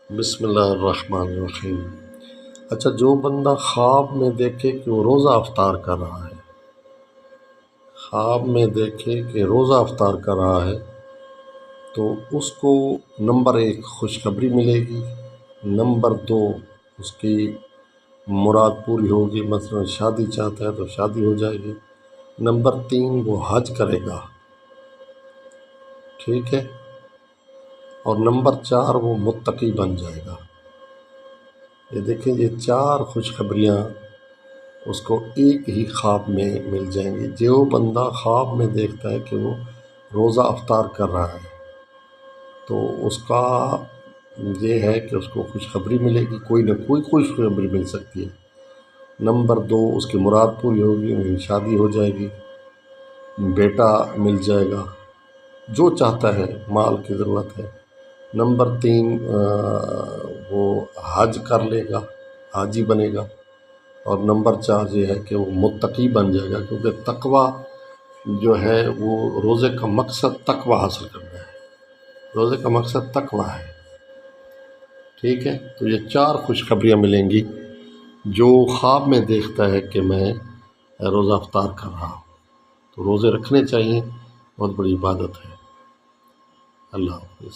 بسم اللہ الرحمن الرحیم۔ اچھا، جو بندہ خواب میں دیکھے کہ وہ روزہ افطار کر رہا ہے، خواب میں دیکھے کہ روزہ افطار کر رہا ہے تو اس کو نمبر 1 خوشخبری ملے گی، نمبر 2 اس کی مراد پوری ہوگی، مثلا شادی چاہتا ہے تو شادی ہو جائے گی، نمبر 3 وہ حج کرے گا، ٹھیک ہے، اور نمبر 4 وہ متقی بن جائے گا۔ یہ دیکھیں، یہ 4 خوشخبریاں اس کو ایک ہی خواب میں مل جائیں گی۔ جو بندہ خواب میں دیکھتا ہے کہ وہ روزہ افطار کر رہا ہے تو اس کا یہ ہے کہ اس کو خوشخبری ملے گی، کوئی نہ کوئی خوشخبری مل سکتی ہے۔ نمبر 2 اس کی مراد پوری ہوگی، ان کی شادی ہو جائے گی، بیٹا مل جائے گا، جو چاہتا ہے، مال کی ضرورت ہے۔ نمبر 3 وہ حج کر لے گا، حاجی بنے گا، اور نمبر 4 یہ ہے کہ وہ متقی بن جائے گا، کیونکہ تقوی جو ہے وہ روزے کا مقصد تقوی حاصل کرنا ہے، روزے کا مقصد تقوی ہے، ٹھیک ہے۔ تو یہ 4 خوشخبریاں ملیں گی جو خواب میں دیکھتا ہے کہ میں روزہ افطار کر رہا ہوں۔ تو روزے رکھنے چاہیے، بہت بڑی عبادت ہے۔ اللہ حافظ۔